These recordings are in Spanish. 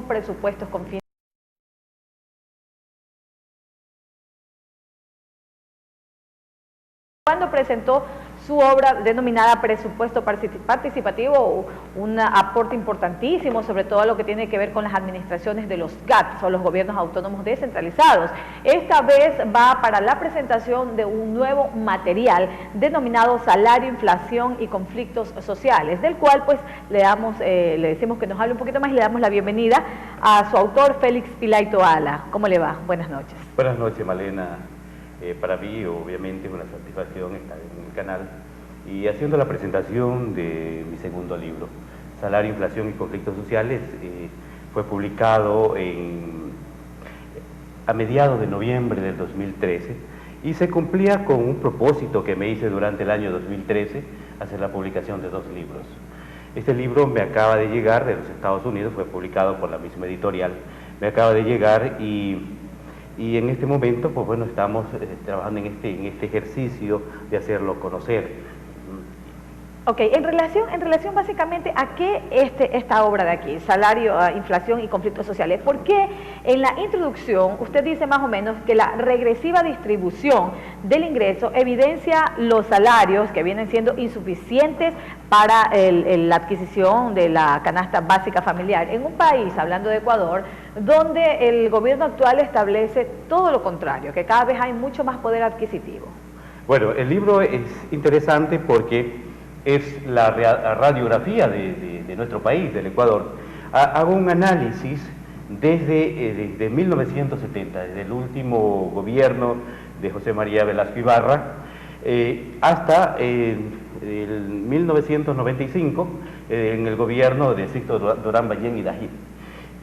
con presupuestos, con cuando presentó su obra denominada Presupuesto Participativo, un aporte importantísimo, sobre todo lo que tiene que ver con las administraciones de los GATS, o los gobiernos autónomos descentralizados. Esta vez va para la presentación de un nuevo material denominado Salario, Inflación y Conflictos Sociales, del cual pues le decimos que nos hable un poquito más y le damos la bienvenida a su autor, Félix Pilaito Ala. ¿Cómo le va? Buenas noches. Buenas noches, Malena. Para mí, obviamente, es una satisfacción estar en el canal y haciendo la presentación de mi segundo libro, Salario, Inflación y Conflictos Sociales. Fue publicado a mediados de noviembre del 2013 y se cumplía con un propósito que me hice durante el año 2013, hacer la publicación de 2 libros. Este libro me acaba de llegar de los Estados Unidos, fue publicado por la misma editorial, me acaba de llegar y en este momento, pues bueno, estamos trabajando en este ejercicio de hacerlo conocer. Ok, en relación básicamente a qué esta obra de aquí, Salario, Inflación y Conflictos Sociales, ¿por qué en la introducción usted dice más o menos que la regresiva distribución del ingreso evidencia los salarios que vienen siendo insuficientes para la adquisición de la canasta básica familiar en un país, hablando de Ecuador, donde el gobierno actual establece todo lo contrario, que cada vez hay mucho más poder adquisitivo? Bueno, el libro es interesante porque es la radiografía de nuestro país, del Ecuador. Hago un análisis desde 1970, desde el último gobierno de José María Velasco Ibarra, hasta el 1995, en el gobierno de Sixto Durán Ballén y Dají.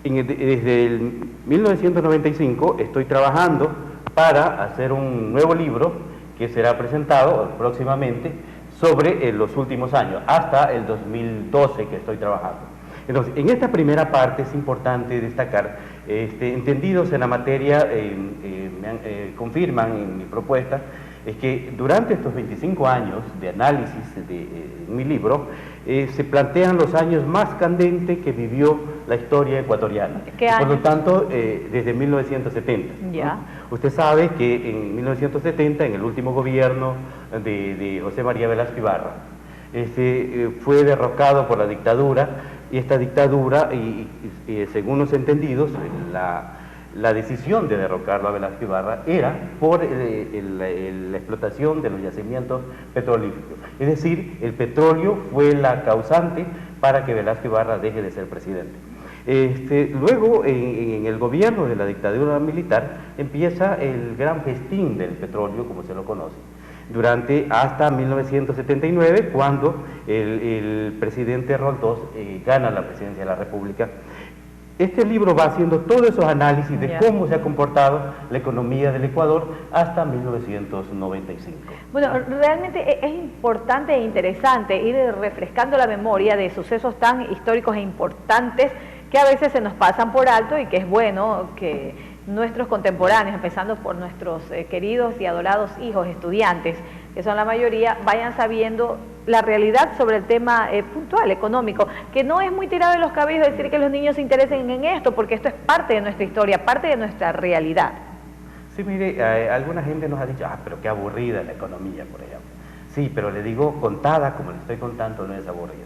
Desde el 1995 estoy trabajando para hacer un nuevo libro que será presentado próximamente sobre los últimos años, hasta el 2012 que estoy trabajando. Entonces, en esta primera parte es importante destacar, entendidos en la materia, confirman en mi propuesta, es que durante estos 25 años de análisis de mi libro, se plantean los años más candentes que vivió la historia ecuatoriana. ¿Qué año? Por lo tanto, desde 1970. Ya. ¿No? Usted sabe que en 1970, en el último gobierno de José María Velasco Ibarra, fue derrocado por la dictadura, y esta dictadura, según los entendidos, la decisión de derrocarlo a Velasco Ibarra era por la explotación de los yacimientos petrolíferos. Es decir, el petróleo fue la causante para que Velasco Ibarra deje de ser presidente. Luego, en el gobierno de la dictadura militar, empieza el gran festín del petróleo, como se lo conoce, hasta 1979, cuando el presidente Roldós gana la presidencia de la República. Este libro va haciendo todos esos análisis de cómo se ha comportado la economía del Ecuador hasta 1995. Bueno, realmente es importante e interesante ir refrescando la memoria de sucesos tan históricos e importantes que a veces se nos pasan por alto, y que es bueno que nuestros contemporáneos, empezando por nuestros queridos y adorados hijos estudiantes, que son la mayoría, vayan sabiendo la realidad sobre el tema puntual, económico, que no es muy tirado de los cabellos decir que los niños se interesen en esto, porque esto es parte de nuestra historia, parte de nuestra realidad. Sí, mire, alguna gente nos ha dicho, pero qué aburrida la economía, por ejemplo. Sí, pero le digo, contada como le estoy contando, no es aburrida.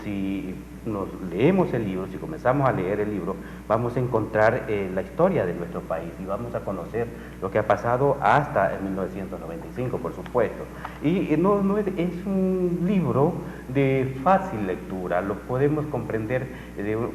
Si nos leemos el libro, si comenzamos a leer el libro, vamos a encontrar la historia de nuestro país y vamos a conocer lo que ha pasado hasta 1995, por supuesto. Y no es un libro de fácil lectura, lo podemos comprender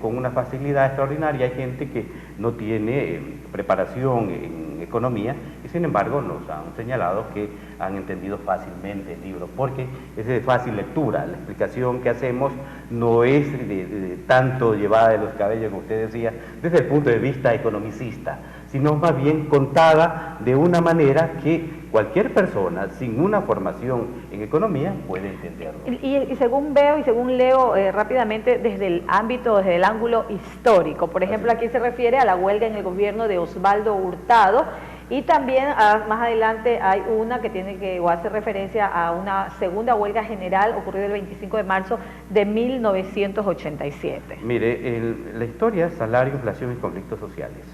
con una facilidad extraordinaria. Hay gente que no tiene preparación en economía y sin embargo nos han señalado que han entendido fácilmente el libro, porque es de fácil lectura. La explicación que hacemos no es de tanto llevada de los cabellos, como usted decía, desde el punto de vista economicista, sino más bien contada de una manera que cualquier persona sin una formación en economía puede entenderlo. Y según veo y según leo rápidamente desde el ángulo histórico, por ejemplo, aquí se refiere a la huelga en el gobierno de Osvaldo Hurtado, Y también más adelante hay una que tiene que, o hace referencia a una segunda huelga general ocurrida el 25 de marzo de 1987. Mire, la historia Salario, Inflación y Conflictos Sociales,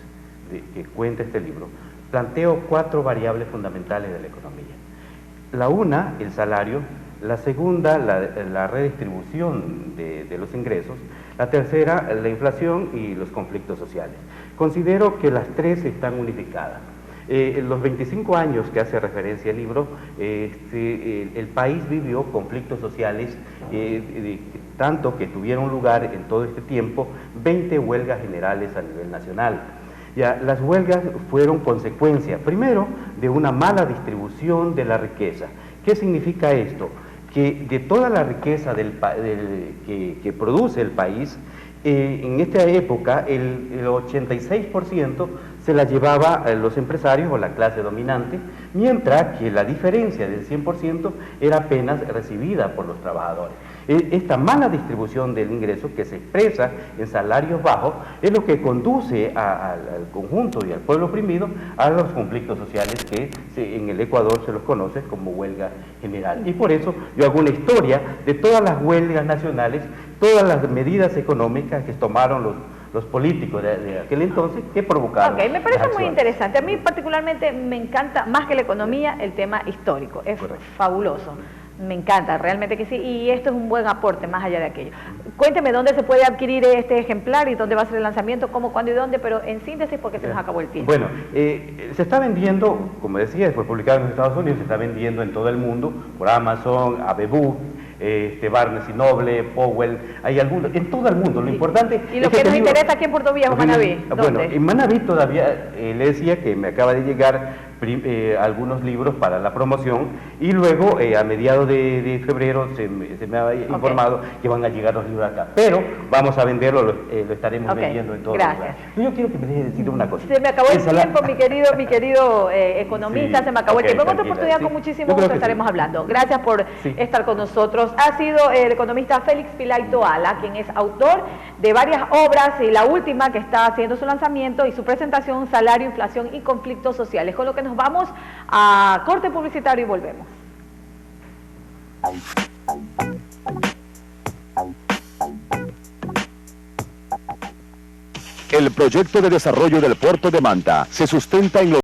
que cuenta este libro, planteo 4 variables fundamentales de la economía. La una, el salario; la segunda, la redistribución de los ingresos; la tercera, la inflación y los conflictos sociales. Considero que las 3 están unificadas. En los 25 años que hace referencia el libro, el país vivió conflictos sociales, tanto que tuvieron lugar en todo este tiempo 20 huelgas generales a nivel nacional. Ya, las huelgas fueron consecuencia, primero, de una mala distribución de la riqueza. ¿Qué significa esto? Que de toda la riqueza que produce el país, en esta época el 86% se la llevaba los empresarios o la clase dominante, mientras que la diferencia del 100% era apenas recibida por los trabajadores. Esta mala distribución del ingreso, que se expresa en salarios bajos, es lo que conduce al conjunto y al pueblo oprimido a los conflictos sociales que en el Ecuador se los conoce como huelga general. Y por eso yo hago una historia de todas las huelgas nacionales, todas las medidas económicas que tomaron los políticos de aquel entonces, que provocaron. Ok, me parece muy interesante. A mí particularmente me encanta, más que la economía, el tema histórico. Es fabuloso. Me encanta, realmente que sí, y esto es un buen aporte más allá de aquello. Cuénteme dónde se puede adquirir este ejemplar y dónde va a ser el lanzamiento, cómo, cuándo y dónde, pero en síntesis porque se nos acabó el tiempo. Bueno, se está vendiendo, como decía, fue publicado en los Estados Unidos, se está vendiendo en todo el mundo, por Amazon, Abebu, Barnes y Noble, Powell, hay algunos, en todo el mundo. Lo importante y lo que nos interesa aquí en Puerto Viejo, Manaví. Bueno, en Manaví todavía le decía que me acaba de llegar algunos libros para la promoción, y luego a mediados de febrero se me ha informado que van a llegar los libros acá, pero vamos a venderlo, lo estaremos vendiendo en todo lugar. Yo quiero que me deje decir una cosa. Se me acabó el tiempo, mi querido economista, sí, se me acabó el tiempo. En otra oportunidad, con muchísimo gusto estaremos hablando. Gracias por estar con nosotros. Ha sido el economista Félix Pilay Toala, quien es autor de varias obras, y la última que está haciendo su lanzamiento y su presentación, Salario, Inflación y Conflictos Sociales, con lo que nos vamos a corte publicitario y volvemos. El proyecto de desarrollo del puerto de Manta se sustenta en los